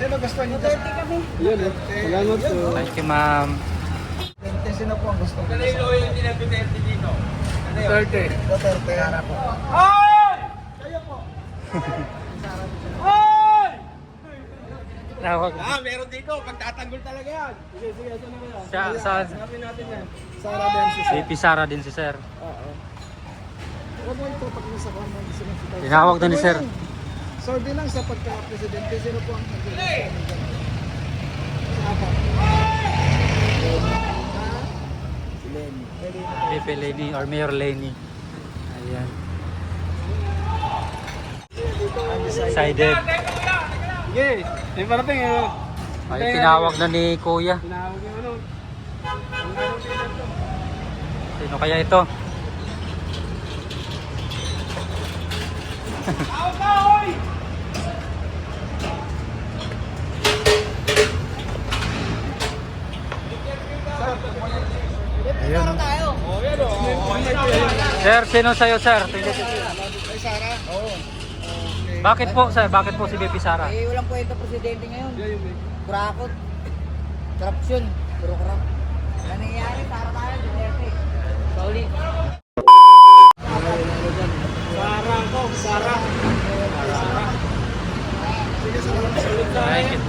Sino gusto niyo? Duterte kami. Yun eh. Salamat po. Thank you, ma'am. Duterte, sino po ang gusto niyo? Duterte. Duterte. Sara po. Kayo po. Tawag. Meron dito. Pagtatanggol talaga yan. Sige, sige. Saan naman yan? Saan? Sabi natin yan. Sara din si Sara. VP Sara din si sir. Oo. Huwag mo ito pag nasa kwan ng sila si Tayo. Tinawag na ni sir. Sorry lang sa pagka-presidente. Sino po ang nag-presidente? Sa apat. Si Lenny. VP Lenny or Mayor Lenny. Ayan. Excited. Sige. May parating eh. Ay, tinawag na ni Kuya. Tinawag yung ano. Sino kaya ito? Ayun. Sir, sino sa'yo, sir? Ay, Sara? Oo. Okay. Bakit po, sir? Bakit po si VP Sara? Eh, walang kwenta presidente ngayon. Yan yung Kurakot. Corruption. Puro corrupt. Ano nangyayari? Para tayo, Duterte. Sauli. Sara ko. Sara. Sige, salamat. Thank you.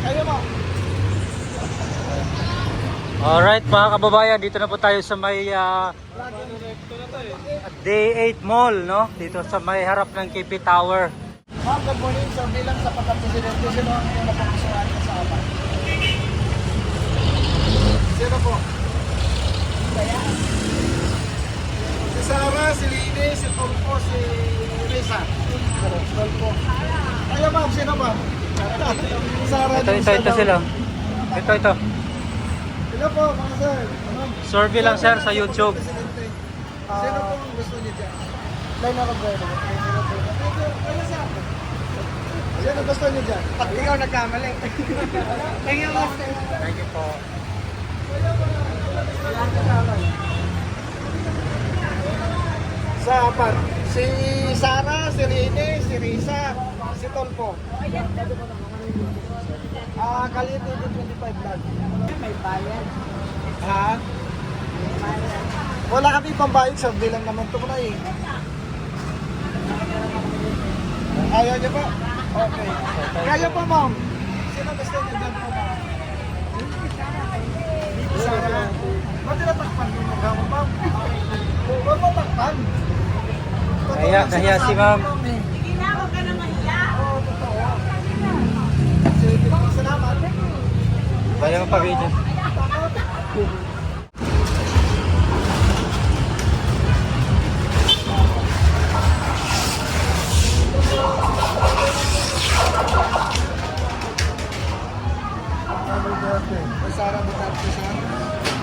Kayo mo. Alright mga kababayan, dito na po tayo sa may Day 8 Mall, no? Dito sa may harap ng KP Tower. Ma'am, good morning. So, bilang sa pagka-presidente, sino ang iyong napakusuhan ka sa apat? Sino po? Si Sara, si Lini, si Tulfo, si Risa. Tulfo. Kayo ma'am, sino ma'am? Sara, Ito Lisa daw. sila. Ito. Hello po, mga sir. Ano? Survey lang sir sa YouTube. Presidente. Sino po ang gusto niyo dyan? Line ako, Breno. Ano sa akin? Sino gusto niyo dyan? Pag ikaw nagkamali. Thank you po. Sa apat. Si Sara, si Rene, si Risa, si Tolpo. Kalito 25 vlog. May bayan. Ha? Wala kami pambayad sa bilang naman ito na eh. Ayaw niyo po? Okay. Kayo po ma'am. Sino gusto niyo dyan po ma'am? Sara. Ba't tinatakpan yung mukha mo ma'am? Huwag mo takpan. Nahiya si ma'am. Sige na, huwag ka na mahiya. Oo, totoo. Sige, salamat. Kaya mo pa video. May Sara Duterte sir.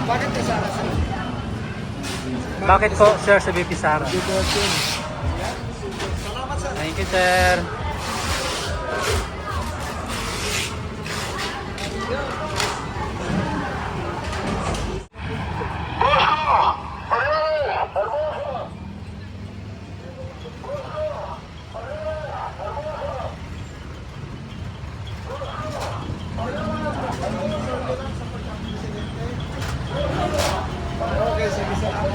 Bakit kay Sara sir? Bakit po sir sa VP Sara? Duterte. Salamat sir. Thank you sir. Okay, sige salamat.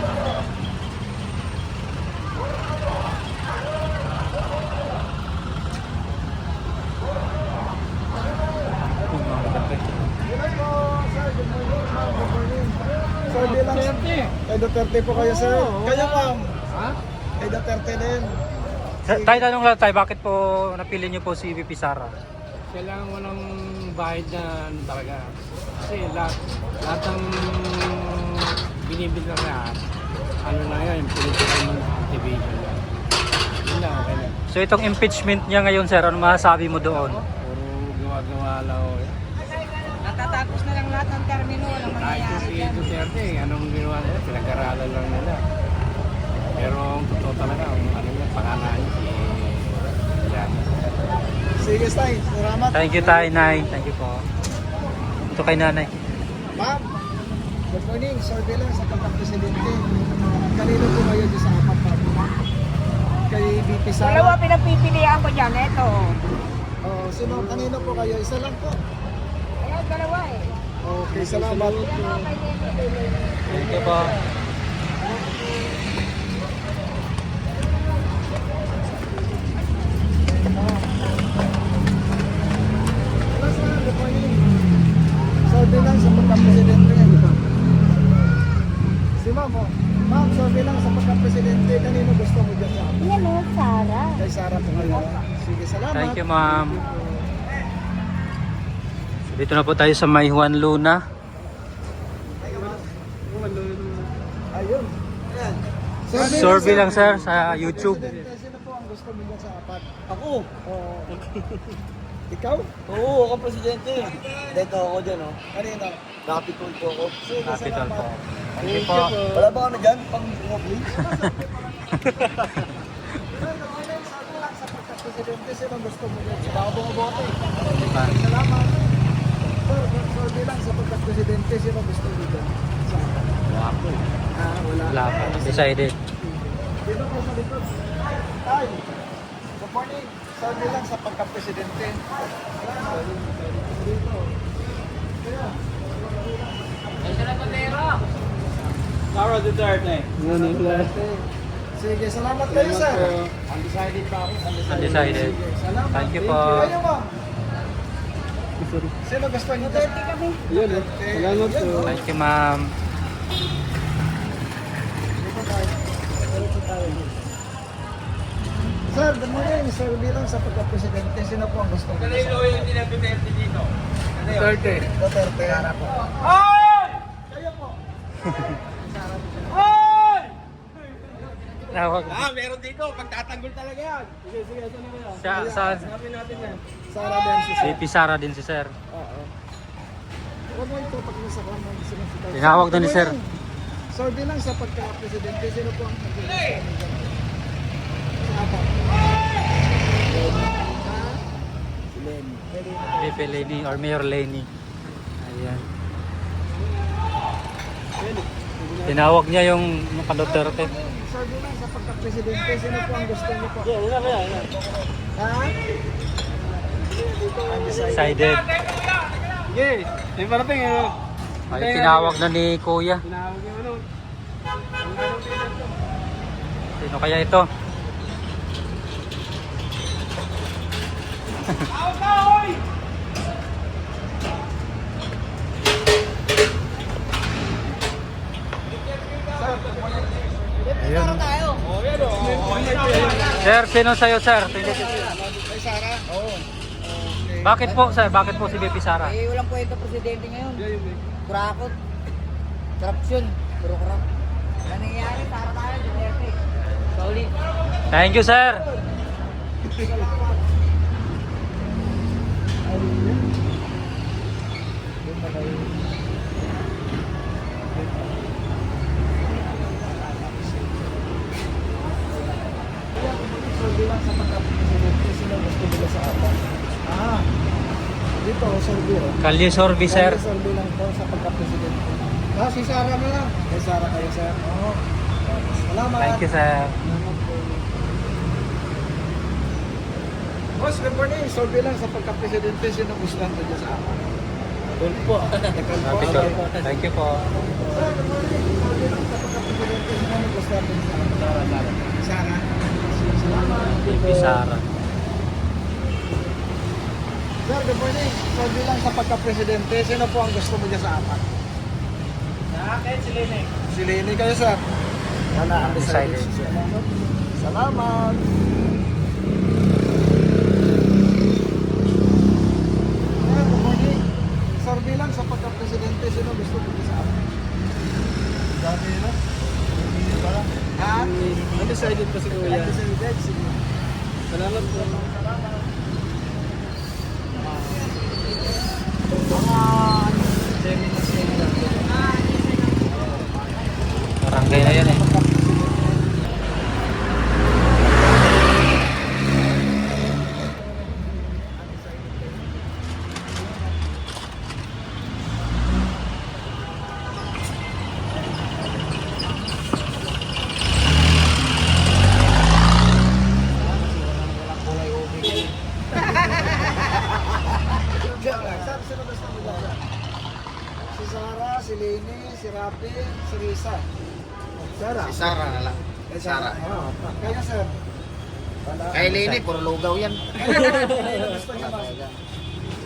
Sir, bilang kay Duterte po kayo sir. Kayo ma'am. Ha? Kay Duterte din. Tayo tanong lang tayo, bakit po napili niyo po si VP Sara? Kailangan mo ng bahid na ano talaga. Kasi lahat ng binibigyan na ano na yan, political activation yan. Yun lang, okay lang. So itong impeachment niya ngayon sir, ano masasabi mo doon? Puro gawa-gawa lang ako. Natatapos na lang lahat ng termino. Walang Kahit mangyayari si dyan. Duterte, anong ginawa nila, pinag-aralan lang nila. Pero ang totoo talaga, ang ano niya, pangalan si Yan. Sige tay, salamat. Thank you tayo, Nay. Thank you po. Ito kay nanay. Ma'am, good morning. Survey lang sa pagka-presidente. Kanino po kayo doon sa apat ma'am? Kay VP Sara? Dalawa pinapipilian ko dyan. Ito. Kanino po kayo? Isa lang po. Ayan, dalawa eh. Okay, salamat. Thank you po. Sabi lang sa pagka-presidente. Si Ma'am, oh. Ma'am, sabi lang sa pagka-presidente, kanino gusto mo dyan sa amin? Yan o, Sara. Kay Sara po kayo. Sige, salamat. Thank you, ma'am. So, dito na po tayo sa May Juan Luna. Ayun. Ayan. Survey lang, sir, sa YouTube. Presidente, sino po ang gusto mo dyan sa apat? Ako? Oo. Ikaw? Oo, ako presidente. Dito ako dyan, oh. Kanino? Nakapitol po ako. Sige, Capital salamat. po. Thank you po. Wala ba ano dyan? Pang ngobli? Sa pagka-presidente, sino gusto mo dyan? Baka bumobote. Salamat. Sir, bilang sa pagka-presidente, sino gusto mo dyan? Sa apat? Wapo eh. Wala. Wala pa. Decided. Dito po sa likod. Ay, good morning. Sabi lang sa pagka-presidente. Dito. Kaya, Sara Duterte. sige, salamat kayo, sir. Undecided pa ako. Undecided. Sige, salamat. Thank you po. Kayo, ma'am. Sino gusto niyo? Duterte kami. Yun, salamat po. Thank you, ma'am. Dito tayo. Diretso tayo. Sir, good morning. Sir, bilang sa pagka-presidente, sino po ang gusto niyo? yung Duterte dito? Duterte. Duterte. Po. Kayo po. Tawag. Meron dito. Pagtatanggol talaga yan. Sige, sige. Saan na kaya? Saan? Sabi natin yan. Sara Bensi. Si Pisara din si sir. Oo. Huwag mo ito pag nasa kwan ng sinasita. Tinawag na ni sir. Sir, bilang sa pagka-presidente, sino po ang nag-gusto sa apat? Si Len. VP Lenny or Mayor Lenny. Ayan. Tinawag niya yung ka-Duterte. Sir, bilang sa pagka-presidente, sino po ang gusto niyo po? Yan. Ha? Decided. Sige. May parating eh. Ay, tinawag na ni Kuya. Tinawag yung ano. Sino kaya ito? Ayun. Sir, sino sa'yo, sir? Kay Sara? Oo. Okay. Bakit po, sir? Bakit po si VP Sara? Eh, walang kwento presidente ngayon. Kurakot. Korupsyon. Puro korap. Ano nangyayari? Sara tayo, Duterte. Sauli. Thank you, sir. Sir, bilang sa pagka-presidente, sino gusto nila sa apat? Dito, Sir Biro. Kalye Sorbi, sir. Sir, bilang po sa pagka-presidente. Si Sara na lang. Kay Sara kayo, sir. Oo. Salamat. Thank you, sir. Boss, good morning. So bilang sa pagka-presidente, sino gusto nyo dyan sa akin? Tulpo. Happy to. Thank you po. Sir, good morning. So bilang sa pagka-presidente, sino gusto nyo dyan sa akin? Sara. Salamat. VP Sara. Sir, good morning. So bilang sa pagka-presidente, sino po ang gusto mo dyan sa akin? Sa akin, si Lene. Si Lenny kayo, sir. Wala. Decided. Salamat. Sir, good morning. Sir, bilang sa pagka-presidente, sino gusto mo dyan sa akin? Dati na. Ha? Undecided pa si Kuya. Undecided. Sige. Salamat po. Barangay na yan eh. sino gusto mo dyan? Si Sara, si Lenny, si Rapi, si Risa. Sara. Si Sarah na lang. Kay Sara. Oo. Kaya sir. Wala. Kay Lenny, puro lugaw yan. Ano gusto niya ba?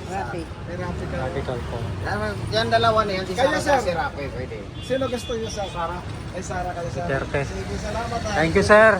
Rapi. May Rapi ka. Capital po. Yan dalawa na yan. Si Kaya, Sarah sir. si Rape, pwede. Sino gusto niya sa Sara? Ay Sara kayo sir. Duterte. Sige, salamat ha. Thank you, sir.